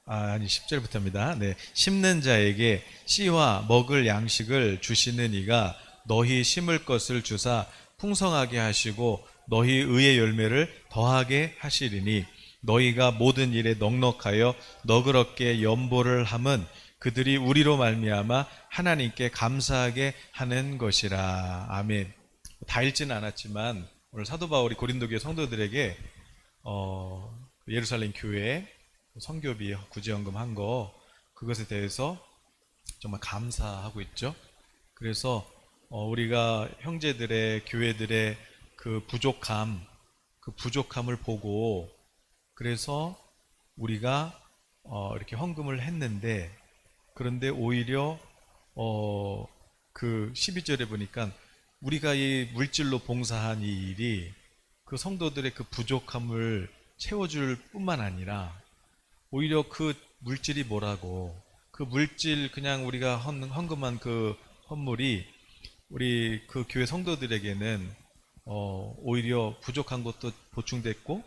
아니 10절부터입니다. 네. 심는 자에게 씨와 먹을 양식을 주시는 이가 너희 심을 것을 주사 풍성하게 하시고 너희 의의 열매를 더하게 하시리니 너희가 모든 일에 넉넉하여 너그럽게 연보를 함은 그들이 우리로 말미암아 하나님께 감사하게 하는 것이라. 아멘. 다 읽지는 않았지만 오늘 사도 바울이 고린도 교회 성도들에게 예루살렘 교회 선교비 구제연금 한 거, 그것에 대해서 정말 감사하고 있죠. 그래서 우리가 형제들의 교회들의 그 부족함을 보고, 그래서 우리가 이렇게 헌금을 했는데, 그런데 오히려 그 12절에 보니까 우리가 이 물질로 봉사한 이 일이 그 성도들의 그 부족함을 채워줄 뿐만 아니라 오히려 그 물질이 뭐라고, 그 물질 그냥 우리가 헌금한 그 헌물이 우리 그 교회 성도들에게는 오히려 부족한 것도 보충됐고,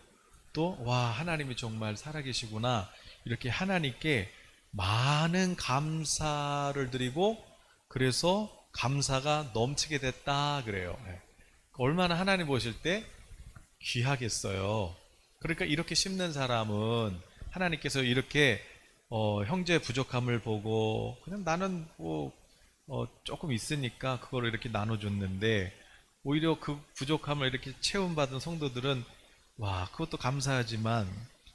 또 와 하나님이 정말 살아계시구나, 이렇게 하나님께 많은 감사를 드리고, 그래서 감사가 넘치게 됐다 그래요. 얼마나 하나님 보실 때 귀하겠어요. 그러니까 이렇게 심는 사람은 하나님께서 이렇게 형제 부족함을 보고 그냥 나는 뭐 조금 있으니까 그걸 이렇게 나눠줬는데, 오히려 그 부족함을 이렇게 체험받은 성도들은 와 그것도 감사하지만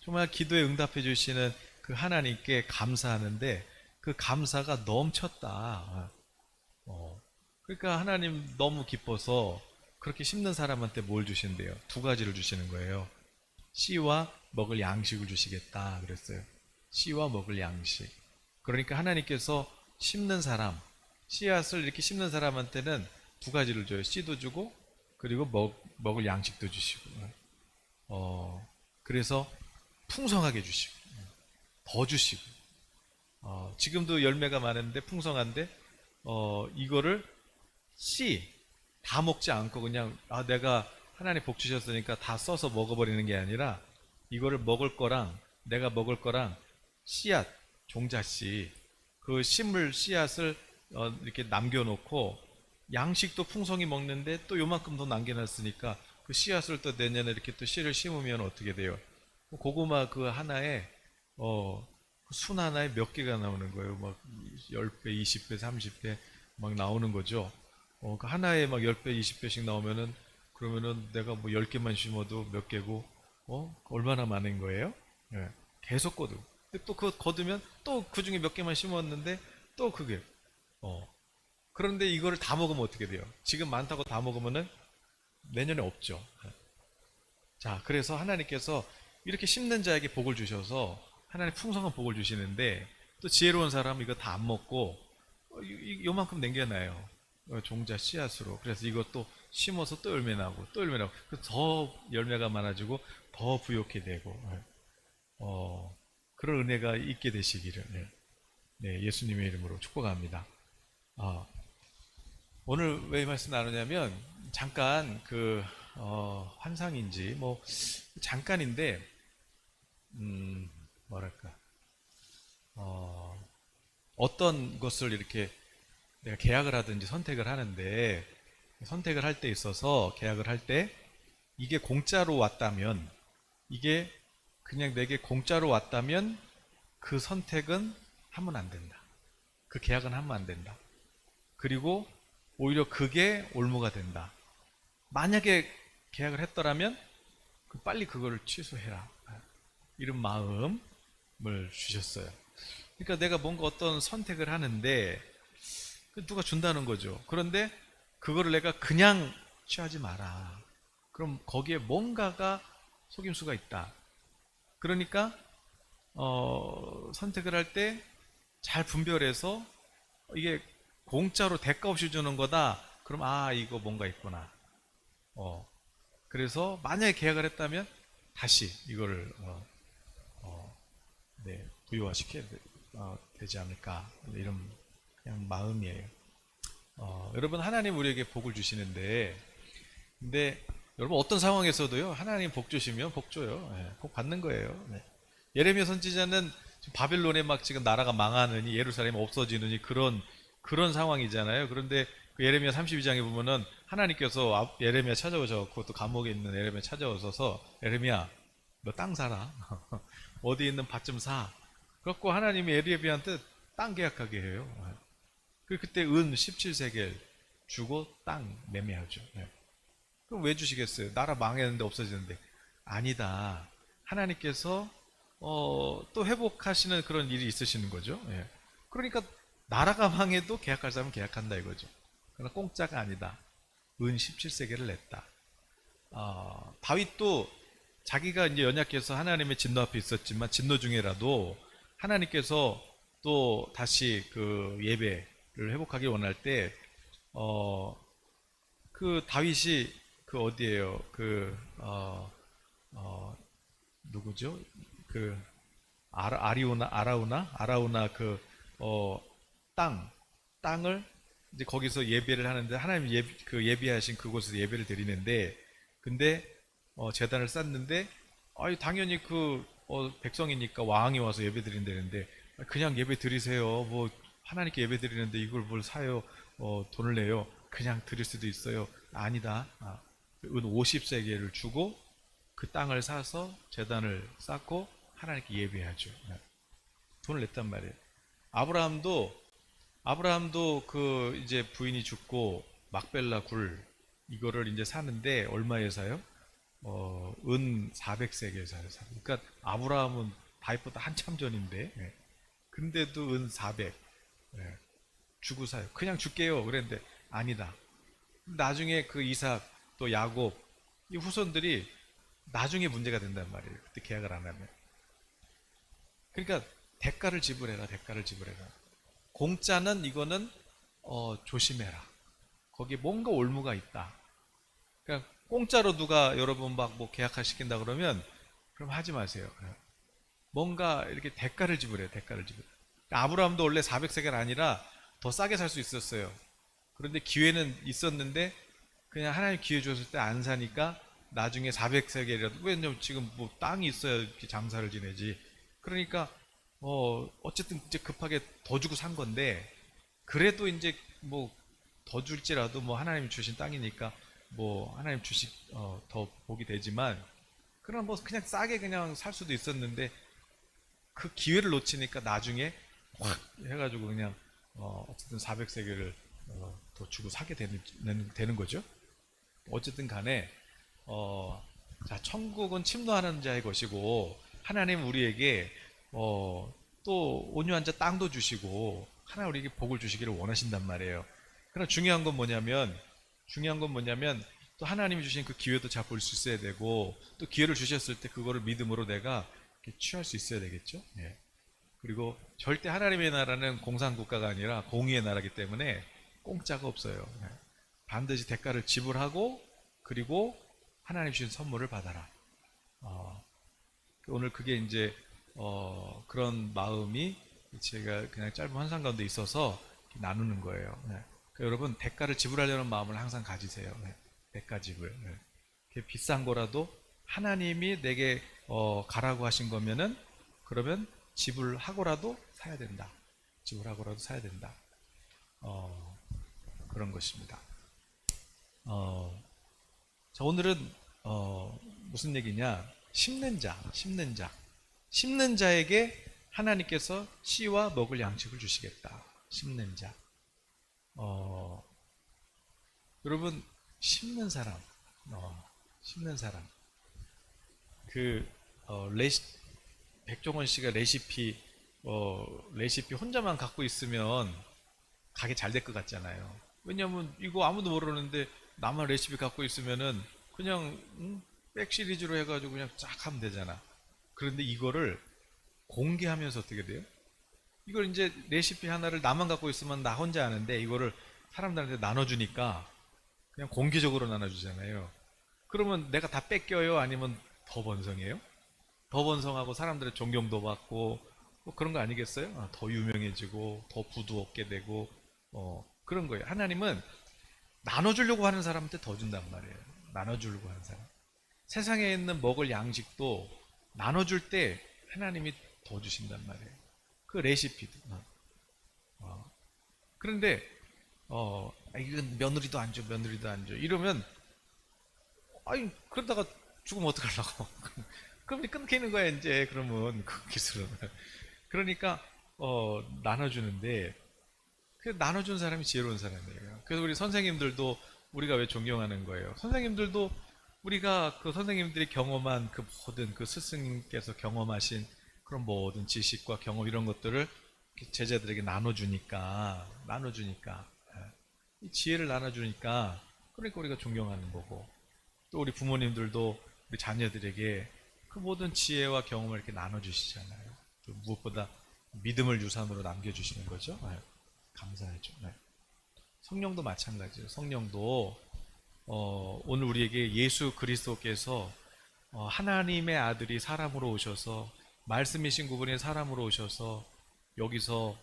정말 기도에 응답해 주시는 그 하나님께 감사하는데 그 감사가 넘쳤다. 그러니까 하나님 너무 기뻐서 그렇게 심는 사람한테 뭘 주신대요? 두 가지를 주시는 거예요. 씨와 먹을 양식을 주시겠다 그랬어요. 씨와 먹을 양식. 그러니까 하나님께서 심는 사람, 씨앗을 이렇게 심는 사람한테는 두 가지를 줘요. 씨도 주고, 그리고 먹을 양식도 주시고. 그래서 풍성하게 주시고, 더 주시고. 지금도 열매가 많은데 풍성한데, 이거를 씨 다 먹지 않고 그냥 내가 하나님 복 주셨으니까 다 써서 먹어버리는 게 아니라, 이거를 먹을 거랑 내가 먹을 거랑 씨앗, 종자씨, 그 심을 씨앗을 이렇게 남겨놓고, 양식도 풍성히 먹는데 또 요만큼 더 남겨놨으니까 그 씨앗을 또 내년에 이렇게 또 씨를 심으면 어떻게 돼요? 고구마 그 하나에 순 하나에 몇 개가 나오는 거예요. 막 10배, 20배, 30배 막 나오는 거죠. 그 하나에 막 10배, 20배씩 나오면은, 그러면은 내가 뭐 10개만 심어도 몇 개고, 얼마나 많은 거예요? 예, 계속 거두. 또 그거 거두면 또 그 중에 몇 개만 심었는데 또 그게, 그런데 이거를 다 먹으면 어떻게 돼요? 지금 많다고 다 먹으면은 내년에 없죠. 자, 그래서 하나님께서 이렇게 심는 자에게 복을 주셔서 하나님 풍성한 복을 주시는데, 또 지혜로운 사람은 이거 다 안 먹고 요만큼 남겨놔요. 종자 씨앗으로. 그래서 이것도 심어서 또 열매 나고 또 열매 나고, 더 열매가 많아지고 더 부욕해 되고, 그런 은혜가 있게 되시기를 네, 예수님의 이름으로 축복합니다. 오늘 왜 이 말씀 나누냐면, 잠깐 환상인지 뭐 잠깐인데, 뭐랄까, 어떤 것을 이렇게 내가 계약을 하든지 선택을 하는데, 선택을 할 때 있어서 계약을 할 때 이게 공짜로 왔다면, 이게 그냥 내게 공짜로 왔다면 그 선택은 하면 안 된다. 그 계약은 하면 안 된다. 그리고 오히려 그게 올무가 된다. 만약에 계약을 했더라면 빨리 그거를 취소해라. 이런 마음을 주셨어요. 그러니까 내가 뭔가 어떤 선택을 하는데 누가 준다는 거죠. 그런데 그거를 내가 그냥 취하지 마라. 그럼 거기에 뭔가가 속임수가 있다. 그러니까 선택을 할 때 잘 분별해서, 이게 공짜로 대가 없이 주는 거다. 그럼 이거 뭔가 있구나. 그래서 만약에 계약을 했다면 다시 이거를 네, 부유화시켜야 되지 않을까, 이런 그냥 마음이에요. 여러분, 하나님 우리에게 복을 주시는데, 근데 여러분 어떤 상황에서도요, 하나님 복 주시면 복 줘요. 복 받는 거예요. 네. 예레미야 선지자는 지금 바벨론에 막 지금 나라가 망하느니 예루살렘이 없어지느니 그런 상황이잖아요. 그런데 그 예레미야 32장에 보면은 하나님께서 예레미야 찾아오셔서 그것도 감옥에 있는 예레미야 찾아오셔서 예레미야 너 땅 사라. 어디 있는 밭 좀 사. 그래갖고 하나님이 예레미야한테 땅 계약하게 해요. 그때 은 17세겔 주고 땅 매매하죠. 그럼 왜 주시겠어요? 나라 망했는데 없어지는데. 아니다. 하나님께서 또 회복하시는 그런 일이 있으시는 거죠. 그러니까 나라가 망해도 계약할 사람은 계약한다 이거죠. 그러나 공짜가 아니다. 은 17세계를 냈다. 다윗도 자기가 이제 연약해서 하나님의 진노 앞에 있었지만 진노 중에라도 하나님께서 또 다시 그 예배를 회복하기 원할 때, 그 다윗이 그 어디에요? 누구죠? 그 아라우나 어, 땅을 이제 거기서 예배를 하는데 하나님 그 예비하신 그곳에서 예배를 드리는데 근데 제단을 쌓는데 당연히 백성이니까 왕이 와서 예배 드린다는데 그냥 예배 드리세요. 뭐 하나님께 예배 드리는데 이걸 뭘 사요? 돈을 내요. 그냥 드릴 수도 있어요. 아니다. 은 50세겔을 주고 그 땅을 사서 제단을 쌓고 하나님께 예배하죠. 돈을 냈단 말이에요. 아브라함도 그 이제 부인이 죽고 막벨라 굴 이거를 이제 사는데 얼마에 사요? 은 400세겔 사요. 그러니까 아브라함은 다윗보다 한참 전인데, 근데도 은 400 주고 사요. 그냥 줄게요. 그랬는데 아니다. 나중에 그 이삭 또 야곱 이 후손들이 나중에 문제가 된단 말이에요. 그때 계약을 안 하면. 그러니까 대가를 지불해라. 대가를 지불해라. 공짜는 이거는 조심해라. 거기에 뭔가 올무가 있다. 그러니까 공짜로 누가 여러분 막 뭐 계약을 시킨다 그러면 그럼 하지 마세요. 뭔가 이렇게 대가를 지불해요. 대가를 지불. 그러니까 아브라함도 원래 400세겔 아니라 더 싸게 살 수 있었어요. 그런데 기회는 있었는데 그냥 하나님 기회 줬을 때 안 사니까 나중에 400세겔이라도 왜냐면 지금 뭐 땅이 있어야 이렇게 장사를 지내지. 그러니까 어쨌든 이제 급하게 더 주고 산 건데 그래도 이제 뭐 더 줄지라도 뭐 하나님 주신 땅이니까 뭐 하나님 주식 더 복이 되지만 그럼 뭐 그냥 싸게 그냥 살 수도 있었는데 그 기회를 놓치니까 나중에 확 해가지고 그냥 어쨌든 400세겔을 더 주고 사게 되는 거죠. 어쨌든 간에 자 천국은 침노하는 자의 것이고 하나님 우리에게 또 온유한 자 땅도 주시고 하나님 우리에게 복을 주시기를 원하신단 말이에요. 그러나 중요한 건 뭐냐면 또 하나님이 주신 그 기회도 잘 볼 수 있어야 되고 또 기회를 주셨을 때 그거를 믿음으로 내가 취할 수 있어야 되겠죠. 그리고 절대 하나님의 나라는 공산국가가 아니라 공의의 나라이기 때문에 공짜가 없어요. 반드시 대가를 지불하고 그리고 하나님 주신 선물을 받아라. 오늘 그게 이제 그런 마음이 제가 그냥 짧은 환상 가운데 있어서 나누는 거예요. 그러니까 여러분 대가를 지불하려는 마음을 항상 가지세요. 대가 지불. 비싼 거라도 하나님이 내게 가라고 하신 거면은 그러면 지불하고라도 사야 된다. 지불하고라도 사야 된다. 그런 것입니다. 자, 오늘은 무슨 얘기냐? 심는 자에게 하나님께서 씨와 먹을 양식을 주시겠다. 심는 자. 여러분 심는 사람, 그 백종원 씨가 레시피 혼자만 갖고 있으면 가게 잘 될 것 같잖아요. 왜냐면 이거 아무도 모르는데 나만 레시피 갖고 있으면은 그냥 백 시리즈로 해가지고 그냥 쫙 하면 되잖아. 그런데 이거를 공개하면서 어떻게 돼요? 이걸 이제 레시피 하나를 나만 갖고 있으면 나 혼자 아는데 이거를 사람들한테 나눠주니까 그냥 공개적으로 나눠주잖아요. 그러면 내가 다 뺏겨요? 아니면 더 번성해요? 더 번성하고 사람들의 존경도 받고 뭐 그런 거 아니겠어요? 더 유명해지고 더 부도 얻게 되고 그런 거예요. 하나님은 나눠주려고 하는 사람한테 더 준단 말이에요. 나눠주려고 하는 사람. 세상에 있는 먹을 양식도 나눠줄 때 하나님이 더 주신단 말이에요. 그 레시피도. 그런데 이건 며느리도 안 줘, 며느리도 안 줘. 이러면 아니 그러다가 죽으면 어떡하려고. 그럼 끊기는 거야 이제. 그러면 그 기술은. 그러니까 나눠주는데 그 나눠준 사람이 지혜로운 사람이에요. 그래서 우리 선생님들도 우리가 왜 존경하는 거예요? 선생님들도 우리가 그 선생님들이 경험한 그 모든 그 스승님께서 경험하신 그런 모든 지식과 경험 이런 것들을 제자들에게 나눠주니까 이 지혜를 나눠주니까 그러니까 우리가 존경하는 거고 또 우리 부모님들도 우리 자녀들에게 그 모든 지혜와 경험을 이렇게 나눠주시잖아요. 또 무엇보다 믿음을 유산으로 남겨주시는 거죠. 감사하죠. 성령도 마찬가지예요. 성령도 오늘 우리에게 예수 그리스도께서 하나님의 아들이 사람으로 오셔서 말씀이신 그분이 사람으로 오셔서 여기서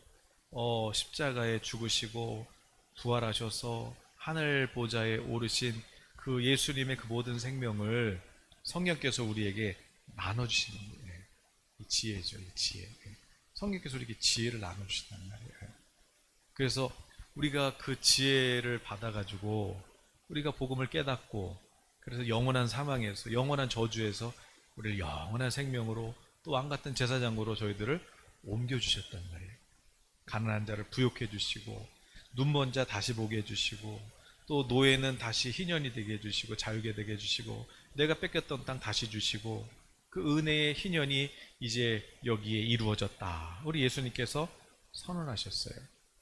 십자가에 죽으시고 부활하셔서 하늘 보좌에 오르신 그 예수님의 그 모든 생명을 성령께서 우리에게 나눠주시는 거예요. 이 지혜죠, 이 지혜. 성령께서 우리에게 지혜를 나눠주신단 말이에요. 그래서 우리가 그 지혜를 받아가지고 우리가 복음을 깨닫고 그래서 영원한 사망에서 영원한 저주에서 우리를 영원한 생명으로 또 왕같은 제사장으로 저희들을 옮겨주셨단 말이에요. 가난한 자를 부욕해 주시고 눈먼 자 다시 보게 해주시고 또 노예는 다시 희년이 되게 해주시고 자유게 되게 해주시고 내가 뺏겼던 땅 다시 주시고 그 은혜의 희년이 이제 여기에 이루어졌다. 우리 예수님께서 선언하셨어요.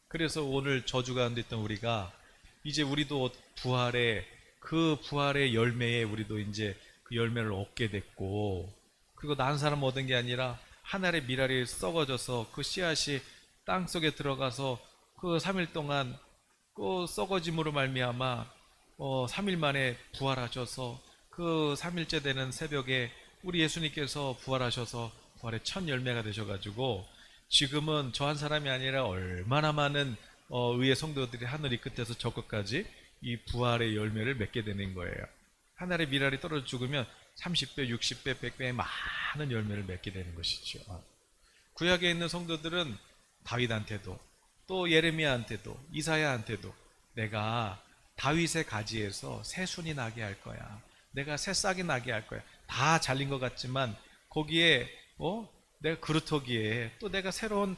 그래서 오늘 저주 가운데 있던 우리가 이제 우리도 부활의 열매에 우리도 이제 그 열매를 얻게 됐고 그리고 난 사람 얻은 게 아니라 하늘의 미랄이 썩어져서 그 씨앗이 땅 속에 들어가서 그 3일 동안 그 썩어짐으로 말미암아 3일 만에 부활하셔서 그 3일째 되는 새벽에 우리 예수님께서 부활하셔서 부활의 첫 열매가 되셔가지고 지금은 저 한 사람이 아니라 얼마나 많은 의의 성도들이 하늘이 끝에서 저 끝까지 이 부활의 열매를 맺게 되는 거예요. 하늘의 미랄이 떨어져 죽으면 30배, 60배, 100배의 많은 열매를 맺게 되는 것이죠. 구약에 있는 성도들은 다윗한테도 또 예레미야한테도 이사야한테도 내가 다윗의 가지에서 새순이 나게 할 거야. 내가 새싹이 나게 할 거야. 다 잘린 것 같지만 거기에 내가 그루터기에 또 내가 새로운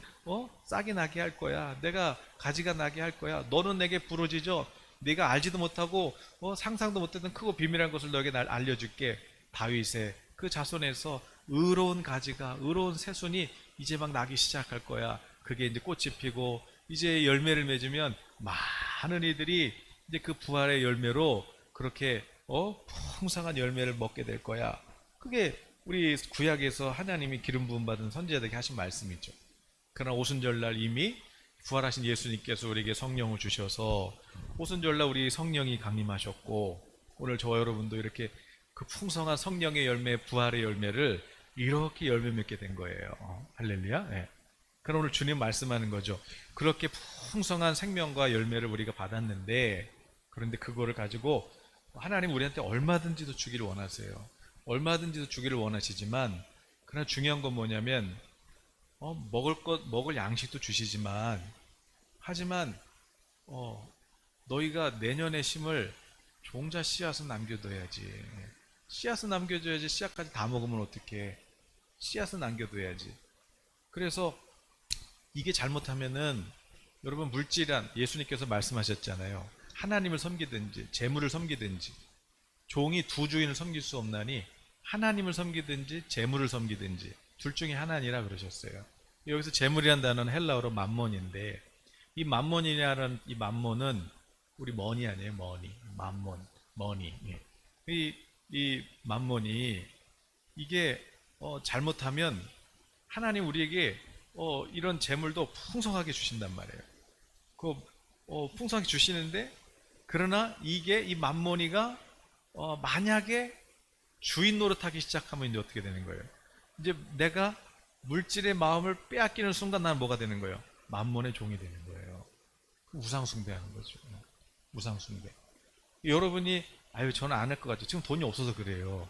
싹이 나게 할 거야. 내가 가지가 나게 할 거야. 너는 내게 부르짖어. 네가 알지도 못하고 상상도 못했던 크고 비밀한 것을 너에게 날 알려줄게. 다윗의 그 자손에서 의로운 가지가 의로운 새순이 이제 막 나기 시작할 거야. 그게 이제 꽃이 피고 이제 열매를 맺으면 많은 이들이 이제 그 부활의 열매로 그렇게 풍성한 열매를 먹게 될 거야. 그게 우리 구약에서 하나님이 기름 부음 받은 선지자들에게 하신 말씀이죠. 그러나 오순절날 이미 부활하신 예수님께서 우리에게 성령을 주셔서 오순절날 우리 성령이 강림하셨고 오늘 저와 여러분도 이렇게 그 풍성한 성령의 열매, 부활의 열매를 이렇게 열매 맺게 된 거예요. 할렐루야. 네. 그럼 오늘 주님 말씀하는 거죠. 그렇게 풍성한 생명과 열매를 우리가 받았는데 그런데 그거를 가지고 하나님 우리한테 얼마든지도 주기를 원하세요. 얼마든지도 주기를 원하시지만 그러나 중요한 건 뭐냐면 먹을 양식도 주시지만 하지만 너희가 내년에 심을 종자 씨앗은 남겨둬야지. 씨앗은 남겨줘야지. 씨앗까지 다 먹으면 어떡해. 씨앗은 남겨둬야지. 그래서 이게 잘못하면은 여러분 물질한 예수님께서 말씀하셨잖아요. 하나님을 섬기든지 재물을 섬기든지 종이 두 주인을 섬길 수 없나니 하나님을 섬기든지 재물을 섬기든지 둘 중에 하나니라 그러셨어요. 여기서 재물이라는 단어는 헬라어로 맘몬인데 이 맘몬이라는 이 맘몬은 우리 머니 아니에요. 머니. 이 맘몬이 이게 잘못하면 하나님 우리에게 이런 재물도 풍성하게 주신단 말이에요. 풍성하게 주시는데 그러나 이게 이 맘몬이가 만약에 주인 노릇하기 시작하면 이제 어떻게 되는 거예요? 이제 내가 물질의 마음을 빼앗기는 순간 나는 뭐가 되는 거예요? 맘몬의 종이 되는 거예요. 우상 숭배하는 거죠. 우상 숭배. 여러분이 저는 안 할 것 같죠. 지금 돈이 없어서 그래요.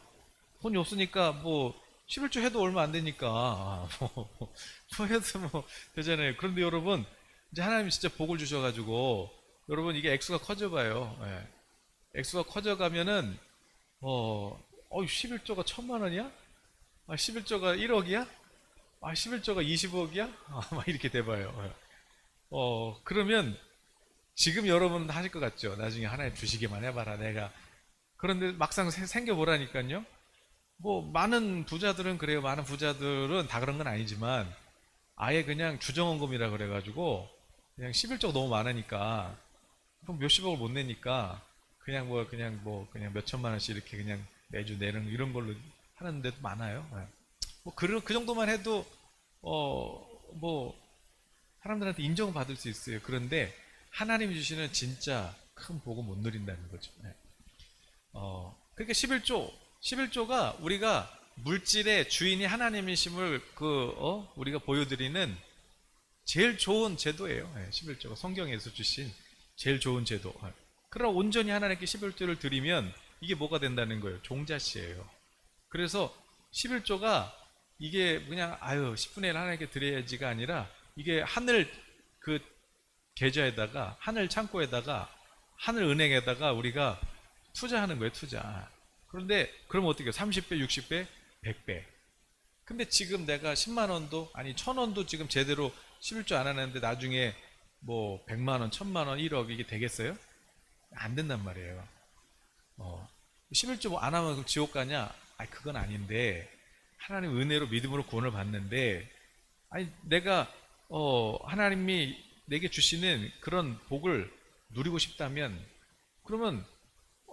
돈이 없으니까 뭐 11조 해도 얼마 안 되니까 뭐 해도 뭐 되잖아요. 그런데 여러분 이제 하나님이 진짜 복을 주셔가지고 여러분 이게 액수가 커져봐요. 예. 액수가 커져가면은 11조가 1,000만 원이야? 11조가 1억이야? 11조가 20억이야? 막 이렇게 돼봐요. 예. 그러면 지금 여러분 하실 것 같죠? 나중에 하나님 주시기만 해봐라 내가. 그런데 막상 생겨보라니까요. 뭐 많은 부자들은 그래요. 많은 부자들은 다 그런 건 아니지만 아예 그냥 주정원금이라 그래가지고 그냥 11조가 너무 많으니까 그럼 몇십억을 못 내니까 그냥 몇 천만 원씩 이렇게 그냥 매주 내는 이런 걸로 하는 데도 많아요. 예. 그 정도만 해도 뭐 사람들한테 인정받을 수 있어요. 그런데 하나님이 주시는 진짜 큰 복은 못 누린다는 거죠. 예. 그러니까 11조가 우리가 물질의 주인이 하나님이심을 우리가 보여드리는 제일 좋은 제도예요. 11조가 성경에서 주신 제일 좋은 제도. 그러나 온전히 하나님께 11조를 드리면 이게 뭐가 된다는 거예요? 종자씨예요. 그래서 11조가 이게 그냥 10분의 1 하나님께 드려야지가 아니라 이게 하늘 그 계좌에다가 하늘 창고에다가 하늘 은행에다가 우리가 투자하는 거예요. 투자. 그런데 그러면 어떻게 해요? 30배, 60배, 100배. 근데 지금 내가 10만 원도 아니 1,000원도 지금 제대로 11조 안 하는데 나중에 뭐 100만 원, 1,000만 원, 1억 이게 되겠어요? 안 된단 말이에요. 11조 안 하면 그럼 지옥 가냐? 그건 아닌데 하나님 은혜로 믿음으로 구원을 받는데 내가 하나님이 내게 주시는 그런 복을 누리고 싶다면 그러면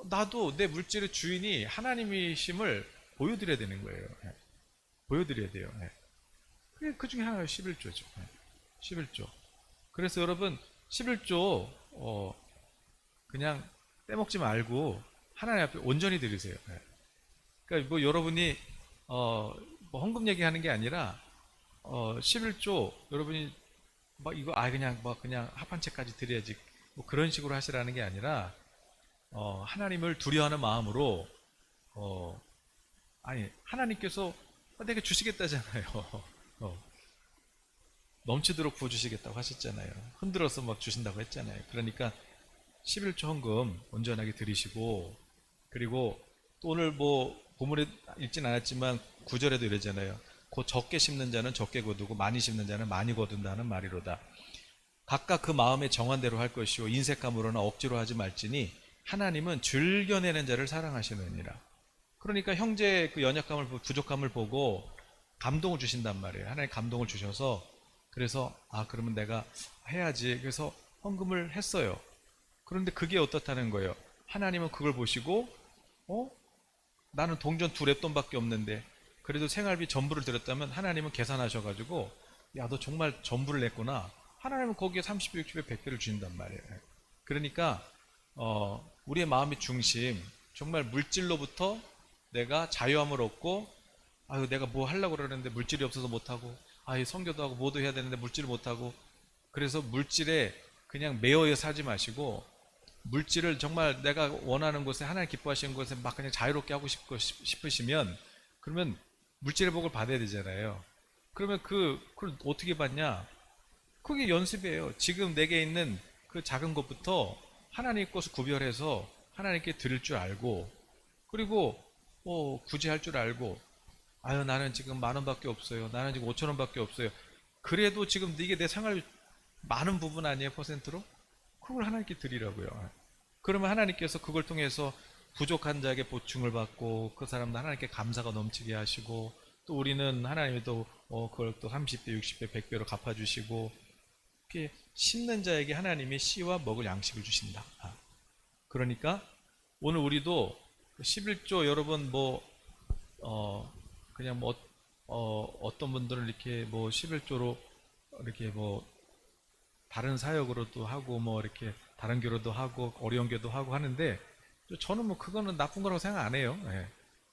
나도 내 물질의 주인이 하나님이심을 보여드려야 되는 거예요. 보여드려야 돼요. 그 중에 하나가 11조죠. 11조. 그래서 여러분 11조 그냥 떼먹지 말고 하나님 앞에 온전히 드리세요. 그러니까 뭐 여러분이 뭐 헌금 얘기하는 게 아니라 11조 여러분이 막 이거 그냥 합한 채까지 드려야지 뭐 그런 식으로 하시라는 게 아니라 하나님을 두려워하는 마음으로 하나님께서 내가 주시겠다잖아요. 넘치도록 부어주시겠다고 하셨잖아요. 흔들어서 막 주신다고 했잖아요. 그러니까 11조 헌금 온전하게 드리시고 그리고 또 오늘 뭐 본문에 읽진 않았지만 9절에도 이러잖아요. 곧 적게 심는 자는 적게 거두고 많이 심는 자는 많이 거둔다는 말이로다. 각각 그 마음에 정한 대로 할 것이요 인색함으로나 억지로 하지 말지니 하나님은 즐겨내는 자를 사랑하시느니라. 그러니까 형제의 그 연약함을 부족함을 보고 감동을 주신단 말이에요. 하나님 감동을 주셔서 그래서 그러면 내가 해야지. 그래서 헌금을 했어요. 그런데 그게 어떻다는 거예요? 하나님은 그걸 보시고 나는 동전 2랩돈밖에 없는데 그래도 생활비 전부를 드렸다면 하나님은 계산하셔가지고 야 너 정말 전부를 냈구나. 하나님은 거기에 30배, 60배, 100배를 주신단 말이에요. 그러니까 우리의 마음의 중심 정말 물질로부터 내가 자유함을 얻고 내가 뭐 하려고 그러는데 물질이 없어서 못하고 성교도 하고 뭐도 해야 되는데 물질을 못하고 그래서 물질에 그냥 매여 사지 마시고 물질을 정말 내가 원하는 곳에 하나님 기뻐하시는 곳에 막 그냥 자유롭게 하고 싶으시면 그러면 물질의 복을 받아야 되잖아요. 그러면 그걸 어떻게 받냐? 그게 연습이에요. 지금 내게 있는 그 작은 것부터 하나님 것을 구별해서 하나님께 드릴 줄 알고 그리고 구제할 줄 알고 나는 지금 10,000원밖에 없어요. 나는 지금 5,000원밖에 없어요. 그래도 지금 이게 내 생활 많은 부분 아니에요? 퍼센트로? 그걸 하나님께 드리라고요. 그러면 하나님께서 그걸 통해서 부족한 자에게 보충을 받고 그 사람도 하나님께 감사가 넘치게 하시고 또 우리는 하나님이 또 그걸 또 30배, 60배, 100배로 갚아주시고 이렇게 심는 자에게 하나님이 씨와 먹을 양식을 주신다. 그러니까 오늘 우리도 11조 여러분 그냥 어떤 분들은 이렇게 11조로 이렇게 다른 사역으로도 하고 이렇게 다른 교로도 하고 어려운 교도 하고 하는데 저는 그거는 나쁜 거라고 생각 안 해요.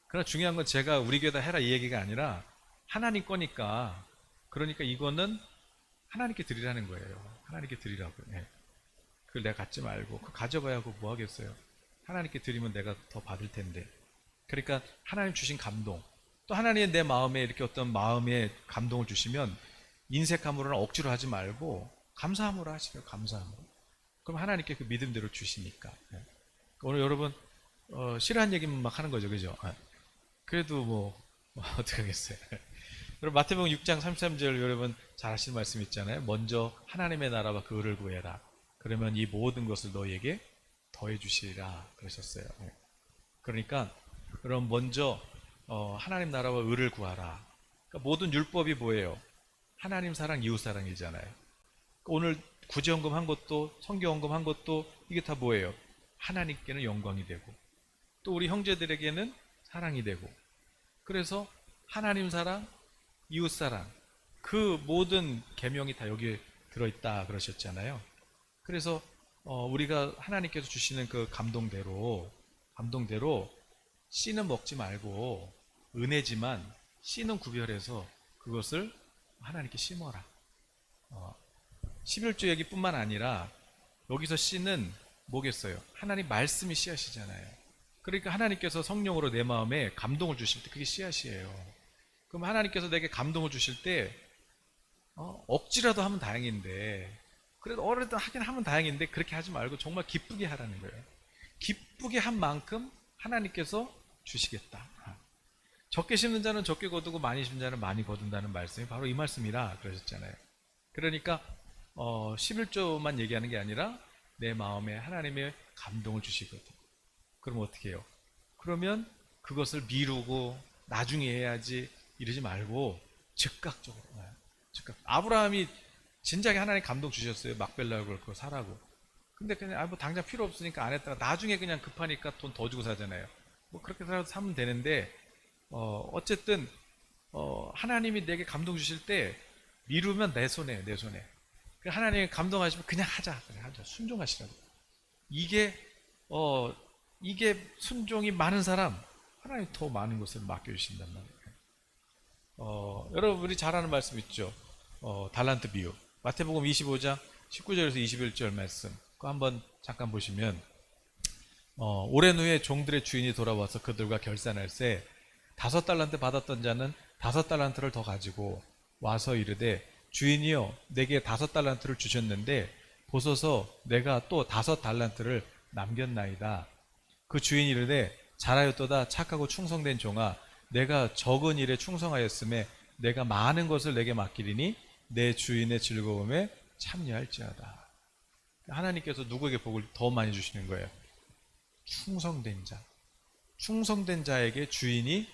그러나 중요한 건 제가 우리 교회다 해라 이 얘기가 아니라 하나님 거니까 그러니까 이거는 하나님께 드리라는 거예요. 하나님께 드리라고요. 그걸 내가 갖지 말고 그거 가져봐야 뭐 하겠어요. 하나님께 드리면 내가 더 받을 텐데. 그러니까 하나님 주신 감동. 또 하나님의 내 마음에 이렇게 어떤 마음에 감동을 주시면 인색함으로는 억지로 하지 말고 감사함으로 하시래요. 감사함으로. 그럼 하나님께 그 믿음대로 주시니까. 오늘 여러분 싫어하는 얘기만 막 하는 거죠, 그죠? 그래도 어떻게 하겠어요? 여러분 마태복음 6장 33절 여러분 잘 아시는 말씀 있잖아요. 먼저 하나님의 나라와 그 의를 구해라. 그러면 이 모든 것을 너에게 더해 주시리라 그러셨어요. 그러니까 여러분 먼저 하나님 나라와 의를 구하라. 그러니까 모든 율법이 뭐예요? 하나님 사랑, 이웃 사랑이잖아요. 오늘 구제헌금 한 것도 성경헌금 한 것도 이게 다 뭐예요? 하나님께는 영광이 되고 또 우리 형제들에게는 사랑이 되고 그래서 하나님 사랑, 이웃 사랑 그 모든 계명이 다 여기에 들어있다 그러셨잖아요. 그래서 우리가 하나님께서 주시는 그 감동대로 씨는 먹지 말고 은혜지만 씨는 구별해서 그것을 하나님께 심어라. 11조 얘기뿐만 아니라 여기서 씨는 뭐겠어요? 하나님 말씀이 씨앗이잖아요. 그러니까 하나님께서 성령으로 내 마음에 감동을 주실 때 그게 씨앗이에요. 그럼 하나님께서 내게 감동을 주실 때 억지라도 하면 다행인데 그래도 어려도 하긴 하면 다행인데 그렇게 하지 말고 정말 기쁘게 하라는 거예요. 기쁘게 한 만큼 하나님께서 주시겠다. 적게 심는 자는 적게 거두고 많이 심는 자는 많이 거둔다는 말씀이 바로 이 말씀이라 그러셨잖아요. 그러니까 11조만 얘기하는 게 아니라 내 마음에 하나님의 감동을 주시거든. 그럼 어떻게 해요? 그러면 그것을 미루고 나중에 해야지 이러지 말고 즉각적으로 아브라함이 진작에 하나님 감동 주셨어요. 막벨라를 걸고 사라고. 근데 그냥 당장 필요 없으니까 안 했다가 나중에 그냥 급하니까 돈 더 주고 사잖아요. 그렇게 사면 되는데 어쨌든 하나님이 내게 감동 주실 때 미루면 내 손에 하나님이 감동하시면 그냥 하자 순종하시라고. 이게 순종이 많은 사람 하나님 더 많은 것을 맡겨주신단 말이에요. 여러분 우리 잘 아는 말씀 있죠. 달란트 비유 마태복음 25장 19절에서 21절 말씀 그거 한번 잠깐 보시면 오랜 후에 종들의 주인이 돌아와서 그들과 결산할세 5달란트 받았던 자는 5달란트를 더 가지고 와서 이르되 주인이여 내게 5달란트를 주셨는데 보소서 내가 또 5달란트를 남겼나이다. 그 주인이 이르되 잘하였도다 착하고 충성된 종아 내가 적은 일에 충성하였음에 내가 많은 것을 내게 맡기리니 내 주인의 즐거움에 참여할지어다. 하나님께서 누구에게 복을 더 많이 주시는 거예요? 충성된 자에게 주인이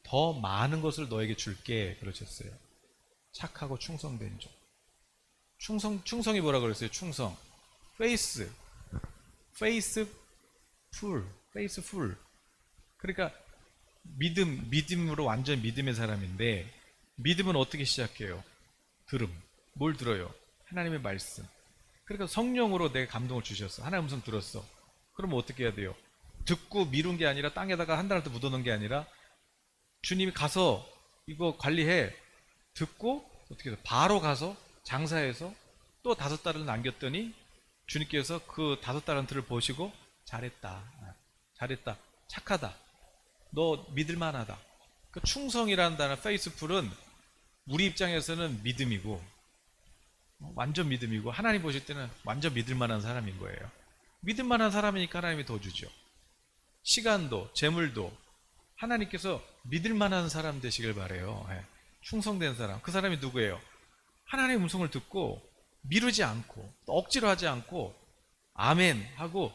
더 많은 것을 너에게 줄게 그러셨어요. 착하고 충성된 종. 충성이 뭐라 그랬어요? 충성. faithful. 그러니까 믿음으로 완전 믿음의 사람인데 믿음은 어떻게 시작해요? 뭘 들어요? 하나님의 말씀. 그러니까 성령으로 내가 감동을 주셨어. 하나님 음성 들었어. 그러면 어떻게 해야 돼요? 듣고 미룬 게 아니라 땅에다가 한 달한테 묻어놓은 게 아니라 주님이 가서 이거 관리해. 듣고 어떻게 해서 바로 가서 장사해서 또 5달을 남겼더니 주님께서 그 5달란트를 보시고 잘했다. 착하다. 너 믿을만하다. 그 충성이라는 단어 faithful은 우리 입장에서는 믿음이고 완전 믿음이고 하나님 보실 때는 완전 믿을만한 사람인 거예요. 믿을만한 사람이니까 하나님이 더 주죠. 시간도 재물도 하나님께서 믿을만한 사람 되시길 바래요. 충성된 사람. 그 사람이 누구예요? 하나님의 음성을 듣고 미루지 않고 억지로 하지 않고 아멘 하고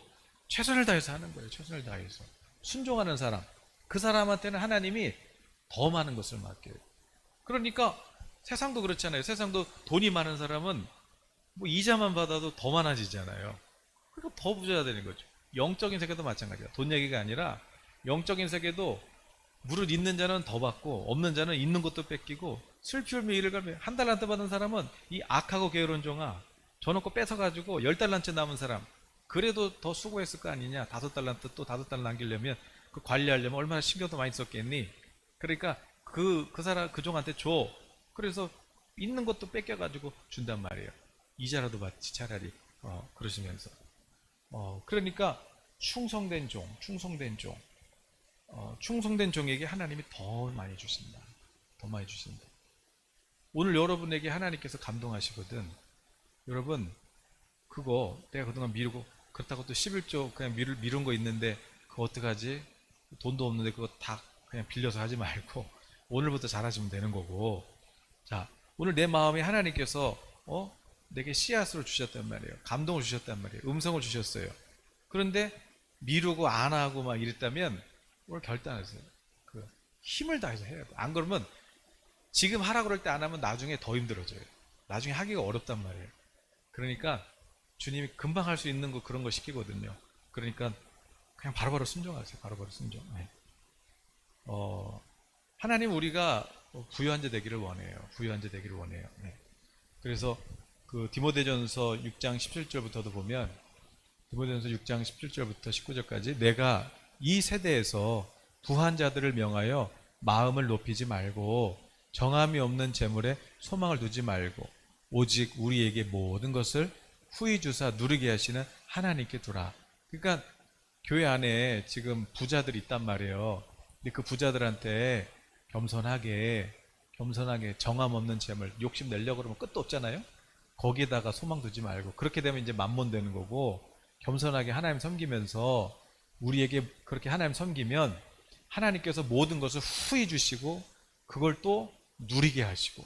최선을 다해서 하는 거예요. 최선을 다해서 순종하는 사람. 그 사람한테는 하나님이 더 많은 것을 맡겨요. 그러니까 세상도 그렇잖아요. 세상도 돈이 많은 사람은 이자만 받아도 더 많아지잖아요. 그러니까 더 부자가 되는 거죠. 영적인 세계도 마찬가지야. 돈 얘기가 아니라 영적인 세계도 무릇 있는 자는 더 받고 없는 자는 있는 것도 뺏기고 슬피 울며 이를 갈며 한 달란트 받은 사람은 이 악하고 게으른 종아 저놓고 뺏어가지고 10달란트 남은 사람 그래도 더 수고했을 거 아니냐. 5달란트 또 5달란트 남기려면 그 관리하려면 얼마나 신경도 많이 썼겠니. 그러니까 그 사람 그 종한테 줘. 그래서 있는 것도 뺏겨가지고 준단 말이에요. 이자라도 받지 차라리 그러시면서 그러니까 충성된 종 충성된 종에게 하나님이 더 많이 주신다. 더 많이 주신다. 오늘 여러분에게 하나님께서 감동하시거든. 여러분, 그거 내가 그동안 미루고, 그렇다고 또 11조 그냥 미룬 거 있는데, 그거 어떡하지? 돈도 없는데 그거 다 그냥 빌려서 하지 말고, 오늘부터 잘하시면 되는 거고. 자, 오늘 내 마음에 하나님께서, 내게 씨앗으로 주셨단 말이에요. 감동을 주셨단 말이에요. 음성을 주셨어요. 그런데 미루고 안 하고 막 이랬다면, 오늘 결단하세요. 그 힘을 다해서 해야 돼. 안 그러면 지금 하라 그럴 때 안 하면 나중에 더 힘들어져요. 나중에 하기가 어렵단 말이에요. 그러니까 주님이 금방 할 수 있는 거 그런 거 시키거든요. 그러니까 그냥 바로바로 순종하세요. 바로바로 순종. 네. 하나님 우리가 부유한 자 되기를 원해요. 부유한 자 되기를 원해요. 네. 그래서 그 디모데전서 6장 17절부터도 보면 디모데전서 6장 17절부터 19절까지 내가 이 세대에서 부한 자들을 명하여 마음을 높이지 말고 정함이 없는 재물에 소망을 두지 말고 오직 우리에게 모든 것을 후히 주사 누리게 하시는 하나님께 두라. 그러니까 교회 안에 지금 부자들이 있단 말이에요. 근데 그 부자들한테 겸손하게 정함 없는 재물 욕심 내려고 그러면 끝도 없잖아요. 거기에다가 소망 두지 말고 그렇게 되면 이제 만몬 되는 거고 겸손하게 하나님 섬기면서 우리에게 그렇게 하나님 섬기면 하나님께서 모든 것을 후히 주시고 그걸 또 누리게 하시고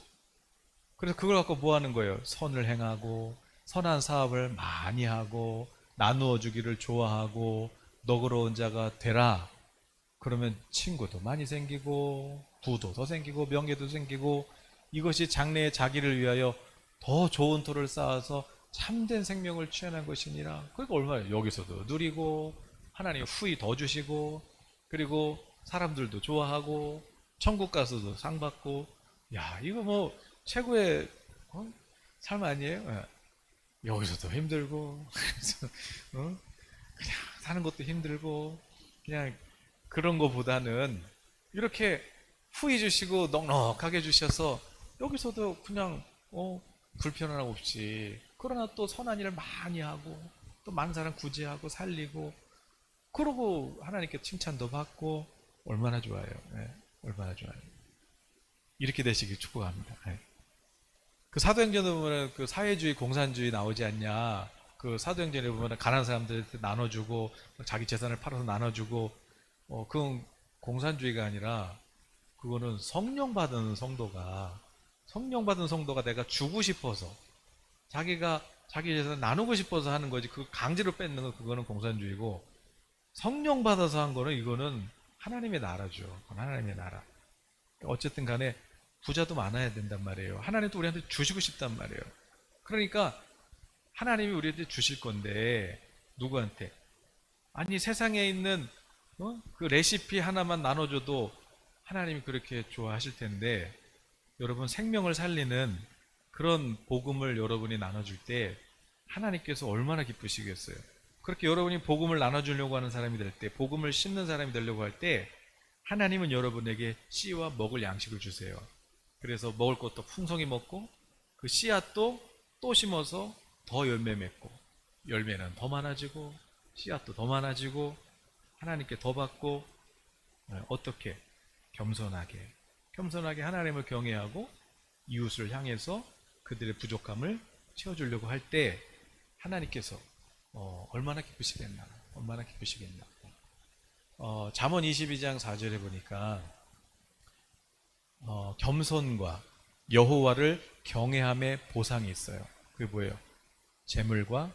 그래서 그걸 갖고 뭐 하는 거예요? 선을 행하고 선한 사업을 많이 하고 나누어 주기를 좋아하고 너그러운 자가 되라. 그러면 친구도 많이 생기고 부도 더 생기고 명예도 생기고 이것이 장래의 자기를 위하여 더 좋은 토를 쌓아서 참된 생명을 취하는 것이니라. 그러니까 얼마나 여기서도 누리고 하나님 후히 더 주시고 그리고 사람들도 좋아하고 천국 가서도 상 받고 야 이거 뭐 최고의 삶 아니에요? 예. 여기서도 힘들고 그냥 사는 것도 힘들고 그냥 그런 거보다는 이렇게 후히 주시고 넉넉하게 주셔서 여기서도 그냥 불편함 없이 그러나 또 선한 일을 많이 하고 또 많은 사람 구제하고 살리고 그러고 하나님께 칭찬도 받고 얼마나 좋아요. 네, 얼마나 좋아요. 이렇게 되시길 축복합니다. 네. 그 사도행전에 보면 그 사회주의 공산주의 나오지 않냐. 그 사도행전에 보면 가난한 사람들한테 나눠주고 자기 재산을 팔아서 나눠주고 그건 공산주의가 아니라 그거는 성령 받은 성도가 내가 주고 싶어서 자기가 자기 재산을 나누고 싶어서 하는 거지 그 강제로 뺏는 거 그거는 공산주의고 성령 받아서 한 거는 이거는 하나님의 나라죠. 그건 하나님의 나라. 어쨌든 간에 부자도 많아야 된단 말이에요. 하나님도 우리한테 주시고 싶단 말이에요. 그러니까 하나님이 우리한테 주실 건데 누구한테? 아니 세상에 있는 그 레시피 하나만 나눠줘도 하나님이 그렇게 좋아하실 텐데 여러분 생명을 살리는 그런 복음을 여러분이 나눠줄 때 하나님께서 얼마나 기쁘시겠어요. 그렇게 여러분이 복음을 나눠주려고 하는 사람이 될 때 복음을 심는 사람이 되려고 할 때 하나님은 여러분에게 씨와 먹을 양식을 주세요. 그래서 먹을 것도 풍성히 먹고 그 씨앗도 또 심어서 더 열매 맺고 열매는 더 많아지고 씨앗도 더 많아지고 하나님께 더 받고 어떻게? 겸손하게 하나님을 경외하고 이웃을 향해서 그들의 부족함을 채워주려고 할 때 하나님께서 얼마나 기쁘시겠나. 잠언 22장 4절에 보니까 겸손과 여호와를 경외함의 보상이 있어요. 그게 뭐예요? 재물과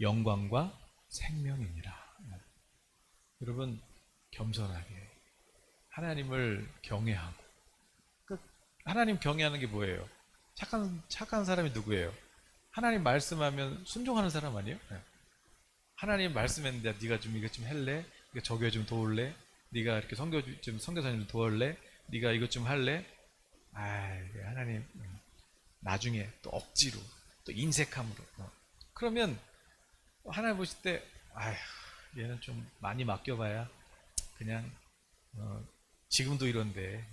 영광과 생명이니라. 여러분 겸손하게 하나님을 경외하고 하나님 경외하는 게 뭐예요? 착한 사람이 누구예요? 하나님 말씀하면 순종하는 사람 아니에요? 네. 하나님 말씀했는데 네가 좀 이것 좀 할래? 네가 저교 좀 도울래? 네가 이렇게 선교사님 좀 도울래? 네가 이것 좀 할래? 하나님 나중에 또 억지로 또 인색함으로 그러면 하나님 보실 때 얘는 좀 많이 맡겨봐야 그냥 지금도 이런데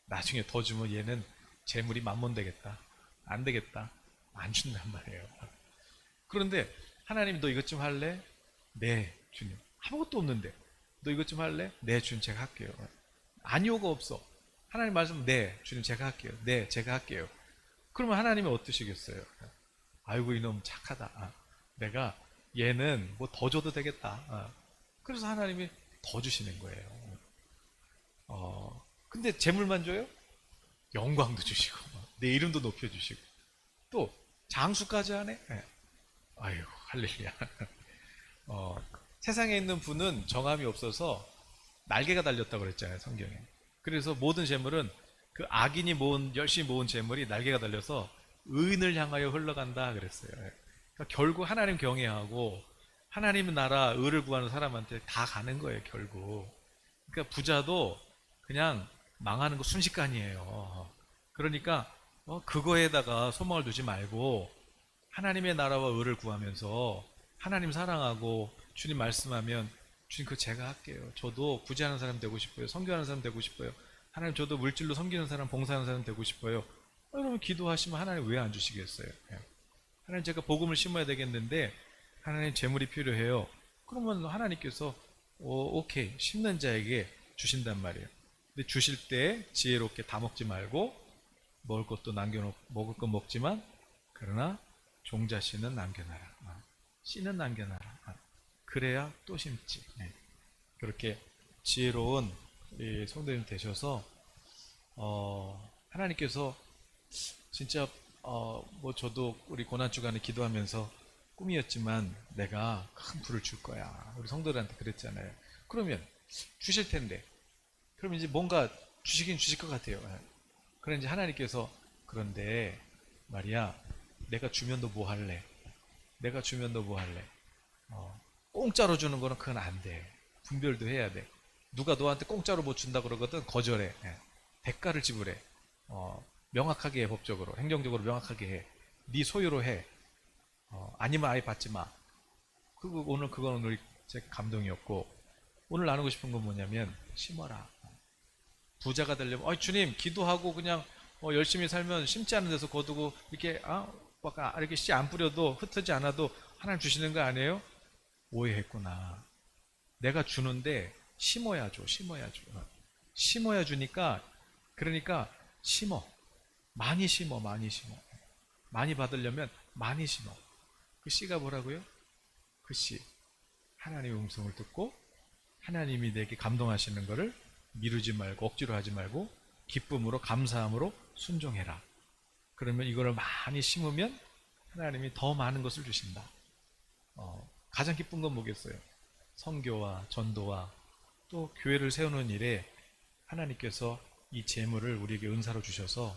나중에 더 주면 얘는 재물이 만몬 되겠다. 안 되겠다. 안 준단 말이에요. 그런데 하나님 너 이것 좀 할래? 네 주님. 아무것도 없는데 너 이것 좀 할래? 네, 주님 제가 할게요. 아니오가 없어. 하나님 말씀, 네, 주님 제가 할게요. 네, 제가 할게요. 그러면 하나님이 어떠시겠어요? 아이고 이놈 착하다. 내가 얘는 뭐 더 줘도 되겠다. 그래서 하나님이 더 주시는 거예요. 근데 재물만 줘요? 영광도 주시고 내 이름도 높여주시고 또 장수까지 하네? 네. 아이고 할렐루야. 어, 세상에 있는 분은 정함이 없어서 날개가 달렸다고 그랬잖아요 성경에. 그래서 모든 재물은 그 악인이 열심히 모은 재물이 날개가 달려서 의인을 향하여 흘러간다 그랬어요. 예. 그러니까 결국 하나님 경외하고 하나님 나라 의를 구하는 사람한테 다 가는 거예요 결국. 그러니까 부자도 그냥 망하는 거 순식간이에요. 그러니까 그거에다가 소망을 두지 말고 하나님의 나라와 의를 구하면서 하나님 사랑하고 주님 말씀하면 주님 그거 제가 할게요. 저도 구제하는 사람 되고 싶어요. 선교하는 사람 되고 싶어요. 하나님 저도 물질로 섬기는 사람, 봉사하는 사람 되고 싶어요. 그러면 기도하시면 하나님 왜 안 주시겠어요? 예. 하나님 제가 복음을 심어야 되겠는데 하나님 재물이 필요해요. 그러면 하나님께서 오케이 심는 자에게 주신단 말이에요. 근데 주실 때 지혜롭게 다 먹지 말고 먹을 것도 먹을 건 먹지만 그러나 종자 씨는 남겨놔라. 씨는 남겨놔라. 그래야 또 심지. 네. 그렇게 지혜로운 성도님 되셔서 하나님께서 진짜 뭐 저도 우리 고난주간에 기도하면서 꿈이었지만 내가 큰 부를 줄 거야. 우리 성도들한테 그랬잖아요. 그러면 주실 텐데 그럼 이제 뭔가 주시긴 주실 것 같아요. 그래 이제 하나님께서 그런데 말이야 내가 주면 너 뭐 할래? 내가 주면 너 뭐 할래? 공짜로 주는 거는 그건 안 돼. 분별도 해야 돼. 누가 너한테 공짜로 뭐 준다 그러거든 거절해. 대가를 지불해. 명확하게 해 법적으로 행정적으로 명확하게 해. 네 소유로 해. 아니면 아예 받지 마. 그거는 우리 제 감동이었고 오늘 나누고 싶은 건 뭐냐면 심어라. 부자가 되려면 주님 기도하고 그냥 열심히 살면 심지 않은 데서 거두고 이렇게 이렇게 씨 안 뿌려도 흩어지 않아도 하나님 주시는 거 아니에요? 오해했구나. 내가 주는데 심어야 줘. 심어야 주니까 그러니까 심어. 많이 심어. 많이 받으려면 많이 심어. 그 씨가 뭐라고요? 그 씨. 하나님의 음성을 듣고 하나님이 내게 감동하시는 것을 미루지 말고 억지로 하지 말고 기쁨으로 감사함으로 순종해라. 그러면 이거를 많이 심으면 하나님이 더 많은 것을 주신다. 가장 기쁜 건 뭐겠어요? 선교와 전도와 또 교회를 세우는 일에 하나님께서 이 재물을 우리에게 은사로 주셔서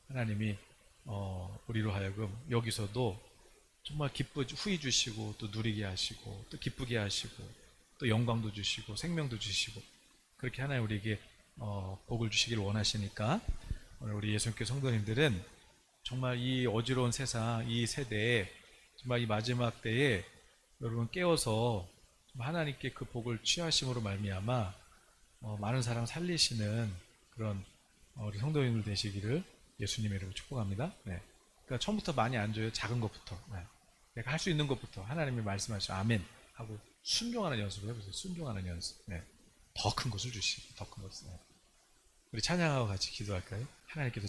하나님이 우리로 하여금 여기서도 정말 후히 주시고 또 누리게 하시고 또 기쁘게 하시고 또 영광도 주시고 생명도 주시고 그렇게 하나님 우리에게 복을 주시길 원하시니까 오늘 우리 예수님께 성도님들은 정말 이 어지러운 세상 이 세대에 정말 이 마지막 때에 여러분 깨어서 하나님께 그 복을 취하심으로 말미암아 많은 사람 살리시는 그런 우리 성도님들 되시기를 예수님의 이름으로 축복합니다. 네. 그러니까 처음부터 많이 안 줘요. 작은 것부터. 네. 내가 할 수 있는 것부터 하나님이 말씀하시죠. 아멘 하고 순종하는 연습을 해보세요. 순종하는 연습. 네. 더 큰 것을 주시고 더 큰 것을. 네. 우리 찬양하고 같이 기도할까요? 하나님께서